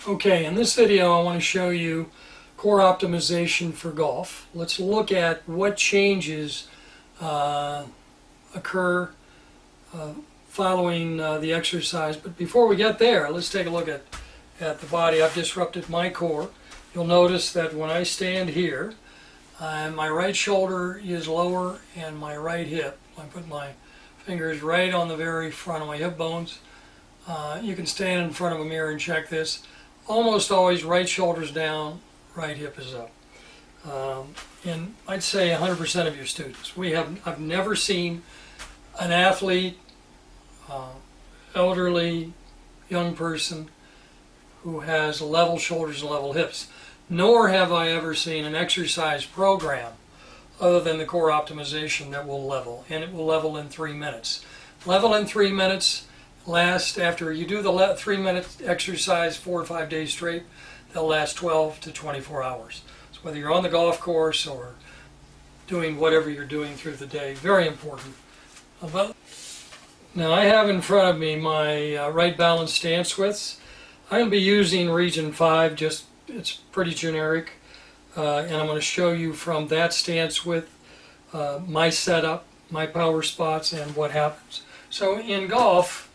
Okay, in this video I want to show you core optimization for golf. Let's look at what changes occur following the exercise. But before we get there, let's take a look at the body. I've disrupted my core. You'll notice that when I stand here, my right shoulder is lower and my right hip. I put my fingers right on the very front of my hip bones. You can stand in front of a mirror and check this. Almost always right shoulder's down, right hip is up. And I'd say 100% of your students. I've never seen an athlete, elderly, young person who has level shoulders and level hips. Nor have I ever seen an exercise program other than the core optimization that will level. And it will level in 3 minutes. Level in 3 minutes. Last, after you do the 3-minute exercise 4 or 5 days straight, they'll last 12 to 24 hours. So whether you're on the golf course or doing whatever you're doing through the day, very important. Now I have in front of me my right balance stance widths. I'm going to be using region 5, just it's pretty generic, and I'm going to show you from that stance width my setup, my power spots, and what happens. So in golf,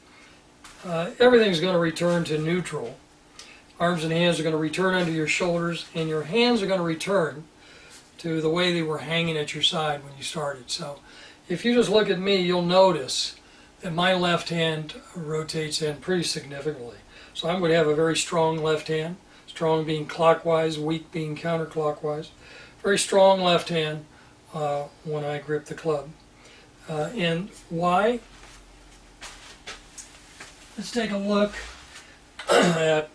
everything's going to return to neutral. Arms and hands are going to return under your shoulders, and your hands are going to return to the way they were hanging at your side when you started. So if you just look at me, you'll notice that my left hand rotates in pretty significantly. So I'm going to have a very strong left hand, strong being clockwise, weak being counterclockwise. Very strong left hand when I grip the club. And why? Let's take a look at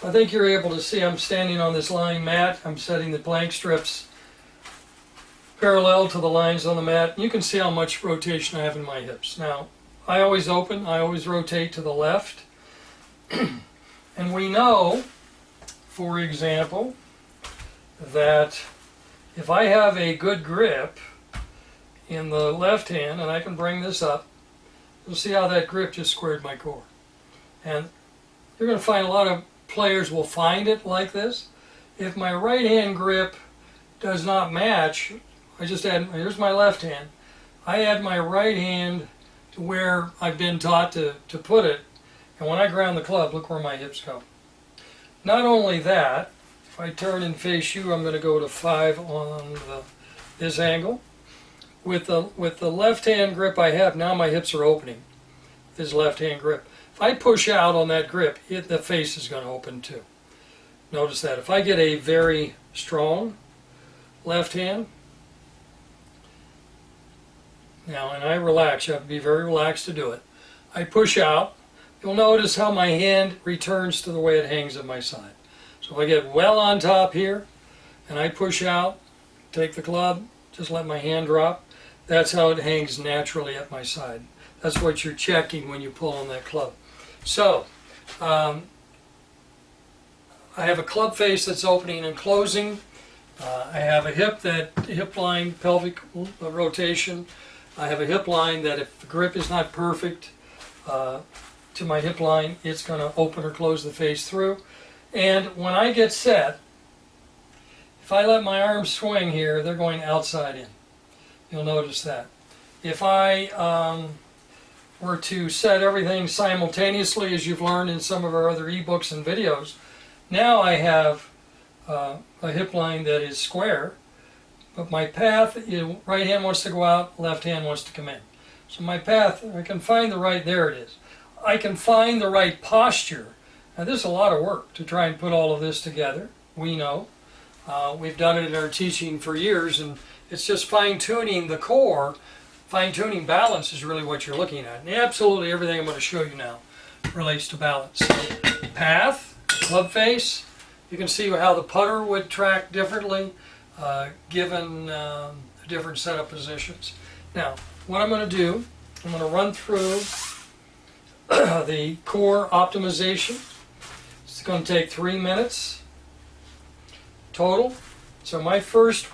I think you're able to see I'm standing on this lying mat. I'm setting the plank strips parallel to the lines on the mat. You can see how much rotation I have in my hips. Now, I always rotate to the left. And we know, for example, that if I have a good grip in the left hand, and I can bring this up, you'll see how that grip just squared my core. And you're going to find a lot of players will find it like this. If my right hand grip does not match, here's my left hand, I add my right hand to where I've been taught to put it, and when I ground the club, look where my hips go. Not only that, if I turn and face you, I'm going to go to 5 on this angle. With the left hand grip I have, now my hips are opening. This left hand grip. If I push out on that grip, the face is going to open too. Notice that. If I get a very strong left hand, now, and I relax, you have to be very relaxed to do it. I push out, you'll notice how my hand returns to the way it hangs at my side. So if I get well on top here, and I push out, take the club, just let my hand drop, that's how it hangs naturally at my side. That's what you're checking when you pull on that club. So, I have a club face that's opening and closing. I have a hip line, pelvic rotation. I have a hip line that if the grip is not perfect to my hip line, it's going to open or close the face through. And when I get set, if I let my arms swing here, they're going outside in. You'll notice that. If I were to set everything simultaneously, as you've learned in some of our other ebooks and videos, now I have a hip line that is square, but my path, right hand wants to go out, left hand wants to come in. So my path, I can find the right, there it is. I can find the right posture. Now this is a lot of work to try and put all of this together. We know. We've done it in our teaching for years, and it's just fine-tuning the core. Fine-tuning balance is really what you're looking at. And absolutely everything I'm going to show you now relates to balance. Path, club face, you can see how the putter would track differently given the different setup positions. Now, what I'm going to do, I'm going to run through the core optimization. It's going to take 3 minutes total. So my first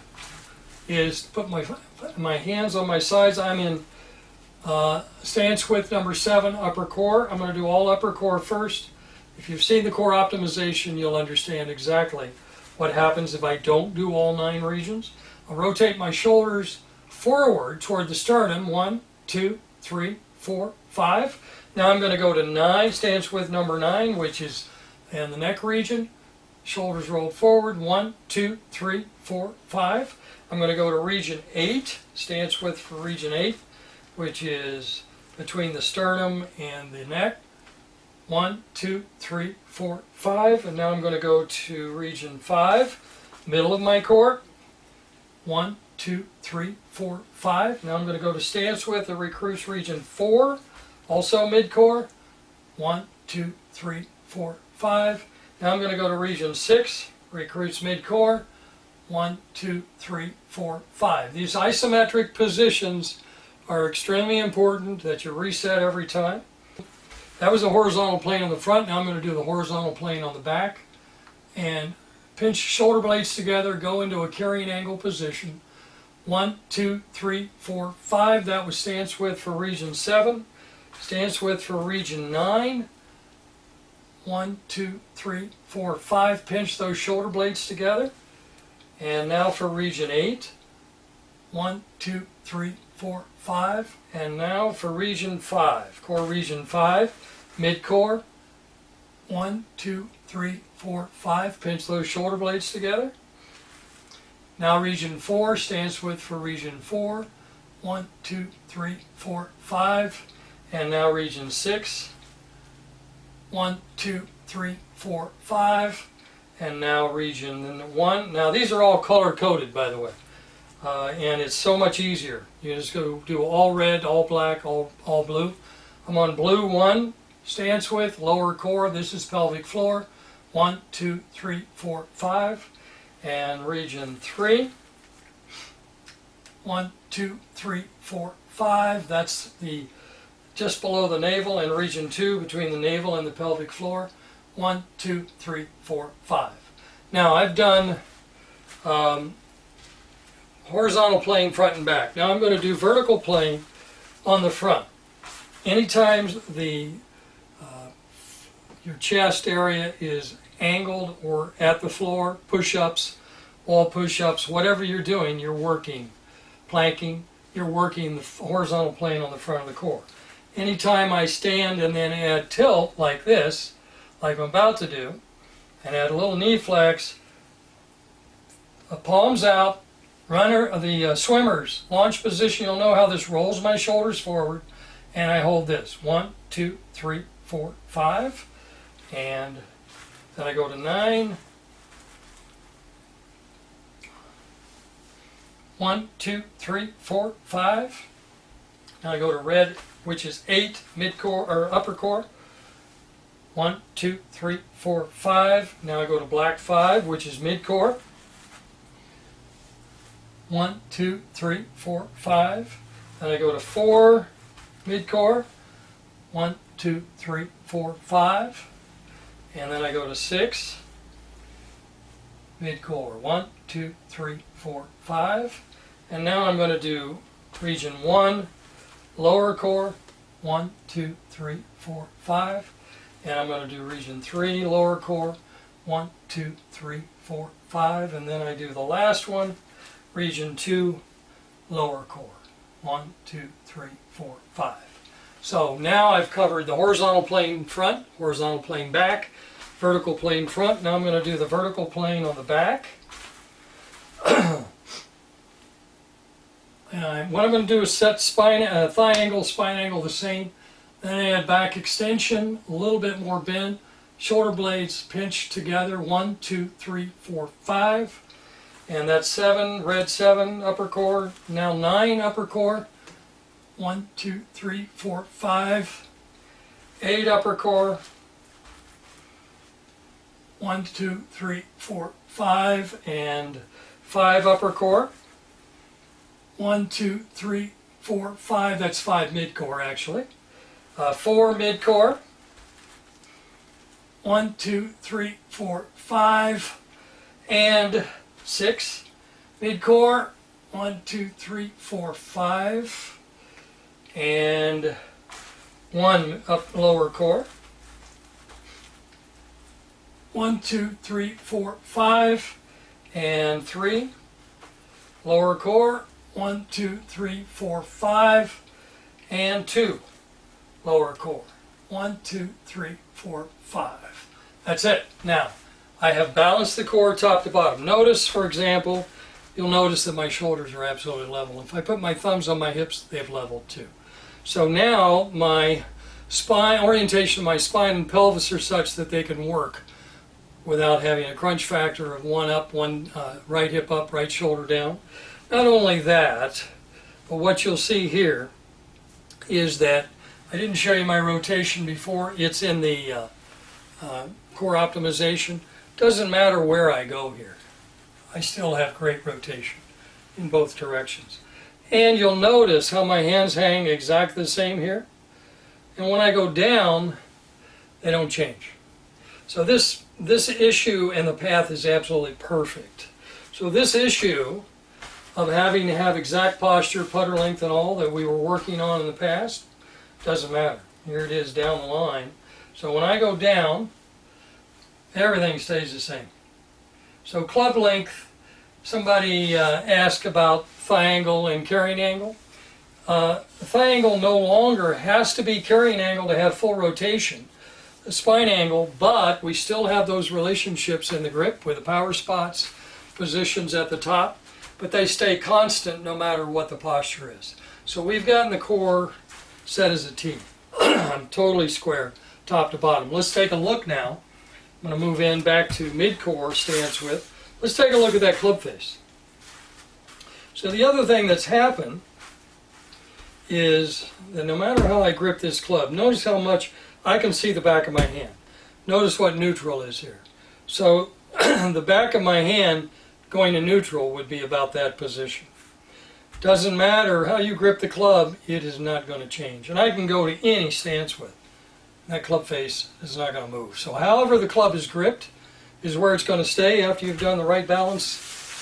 is put my hands on my sides. I'm in stance width number 7, upper core. I'm going to do all upper core first. If you've seen the core optimization, you'll understand exactly what happens if I don't do all 9 regions. I'll rotate my shoulders forward toward the sternum. 1, 2, 3, 4, 5. Now I'm going to go to 9, stance width number 9, which is in the neck region. Shoulders rolled forward. 1, 2, 3, 4, 5. I'm going to go to region 8, stance width for region 8, which is between the sternum and the neck. 1, 2, 3, 4, 5. And now I'm going to go to region 5, middle of my core. 1, 2, 3, 4, 5. Now I'm going to go to stance width of recruits region 4, also mid-core. 1, 2, 3, 4, 5. Now I'm going to go to region 6, recruits mid-core. 1, 2, 3, 4, 5. These isometric positions are extremely important that you reset every time. That was a horizontal plane on the front. Now I'm going to do the horizontal plane on the back. And pinch shoulder blades together, go into a carrying angle position. 1, 2, 3, 4, 5. That was stance width for region 7. Stance width for region 9. 1, 2, 3, 4, 5. Pinch those shoulder blades together. And now for region 8. 1, 2, 3, 4, 5. And now for region 5. Core region 5. Mid-core. 1, 2, 3, 4, 5. Pinch those shoulder blades together. Now region 4. Stance width for region 4. 1, 2, 3, 4, 5. And now region 6. 1, 2, 3, 4, 5. And now region 1. Now these are all color coded, by the way, and it's so much easier. You just go do all red, all black, all blue. I'm on blue 1, stance width, lower core. This is pelvic floor. 1, 2, 3, 4, 5. And region 3. 1, 2, 3, 4, 5. That's the just below the navel. And region 2 between the navel and the pelvic floor. 1, 2, 3, 4, 5. Now I've done horizontal plane front and back. Now I'm going to do vertical plane on the front. Anytime your chest area is angled or at the floor, push-ups, wall push-ups, whatever you're doing, you're working planking, you're working the horizontal plane on the front of the core. Anytime I stand and then add tilt like this, like I'm about to do, and add a little knee flex, palms out, the swimmer's launch position, you'll know how this rolls my shoulders forward, and I hold this. 1, 2, 3, 4, 5, and then I go to 9. 1, 2, 3, 4, 5. Now I go to red, which is 8, mid-core or upper core. 1, 2, 3, 4, 5. Now I go to black 5, which is mid-core. 1, 2, 3, 4, 5. Then I go to 4, mid-core. 1, 2, 3, 4, 5. And then I go to 6, mid-core. 1, 2, 3, 4, 5. And now I'm going to do region 1, lower core. 1, 2, 3, 4, 5. And I'm going to do region 3, lower core. 1, 2, 3, 4, 5. And then I do the last one, region 2, lower core. 1, 2, 3, 4, 5. So now I've covered the horizontal plane front, horizontal plane back, vertical plane front. Now I'm going to do the vertical plane on the back. And what I'm going to do is set thigh angle, spine angle the same. Then add back extension, a little bit more bend. Shoulder blades pinch together. 1, 2, 3, 4, 5. And that's 7, red 7, upper core. Now 9, upper core. 1, 2, 3, 4, 5. 8, upper core. 1, 2, 3, 4, 5. And 5, upper core. 1, 2, 3, 4, 5. That's 5 mid-core actually. 4 mid-core. 1, 2, 3, 4, 5. And 6 mid-core. 1, 2, 3, 4, 5, and 1 up lower core. 1, 2, 3, 4, 5, and 3 lower core. 1, 2, 3, 4, 5, and 2 lower core. 1, 2, 3, 4, 5. That's it. Now, I have balanced the core top to bottom. Notice, for example, you'll notice that my shoulders are absolutely level. If I put my thumbs on my hips, they've leveled too. So now my spine, orientation of my spine and pelvis are such that they can work without having a crunch factor of 1 up, 1 right hip up, right shoulder down. Not only that, but what you'll see here is that I didn't show you my rotation before. It's in the core optimization. Doesn't matter where I go here. I still have great rotation in both directions. And you'll notice how my hands hang exactly the same here. And when I go down, they don't change. So this issue and the path is absolutely perfect. So this issue of having to have exact posture, putter length and all that we were working on in the past, doesn't matter. Here it is down the line. So when I go down, everything stays the same. So club length, somebody asked about thigh angle and carrying angle. The thigh angle no longer has to be carrying angle to have full rotation. The spine angle, but we still have those relationships in the grip with the power spots, positions at the top, but they stay constant no matter what the posture is. So we've gotten the core set as a T. I'm totally square, top to bottom. Let's take a look now. I'm going to move in back to mid-core stance width. Let's take a look at that club face. So the other thing that's happened is that no matter how I grip this club, notice how much I can see the back of my hand. Notice what neutral is here. So the back of my hand going to neutral would be about that position. Doesn't matter how you grip the club, it is not going to change. And I can go to any stance width. That club face is not going to move. So however the club is gripped is where it's going to stay after you've done the right balance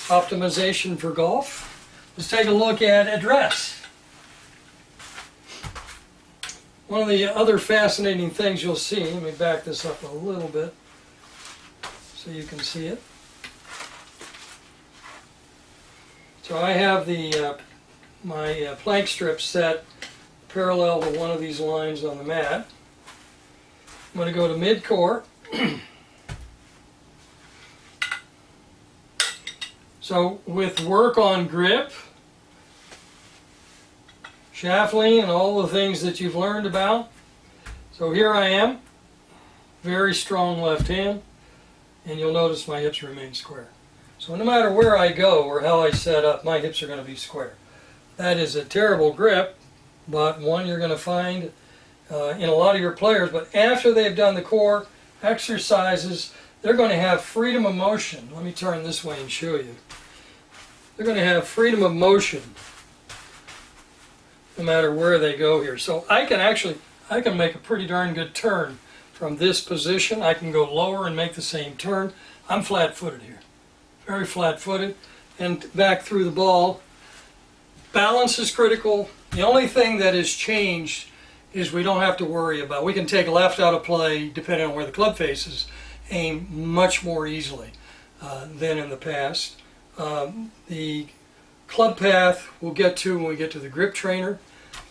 optimization for golf. Let's take a look at address. One of the other fascinating things you'll see, let me back this up a little bit so you can see it. So I have the my plank strip set parallel to one of these lines on the mat. I'm going to go to mid-core. So with work on grip, shaft lean, and all the things that you've learned about. So here I am, very strong left hand, and you'll notice my hips remain square. So no matter where I go or how I set up, my hips are going to be square. That is a terrible grip, but one you're going to find in a lot of your players. But after they've done the core exercises, they're going to have freedom of motion. Let me turn this way and show you. They're going to have freedom of motion no matter where they go here. So I can make a pretty darn good turn from this position. I can go lower and make the same turn. I'm flat-footed here, very flat-footed, and back through the ball. Balance is critical. The only thing that has changed is we don't have to worry about, we can take left out of play depending on where the club face is, aim much more easily than in the past. The club path we'll get to when we get to the grip trainer,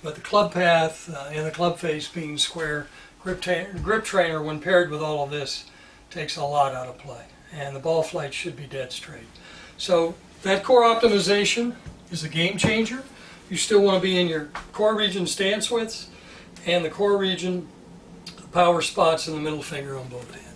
but the club path and the club face being square, grip trainer when paired with all of this takes a lot out of play, and the ball flight should be dead straight. So that core optimization is a game changer. You still want to be in your core region stance widths and the core region power spots in the middle finger on both hands.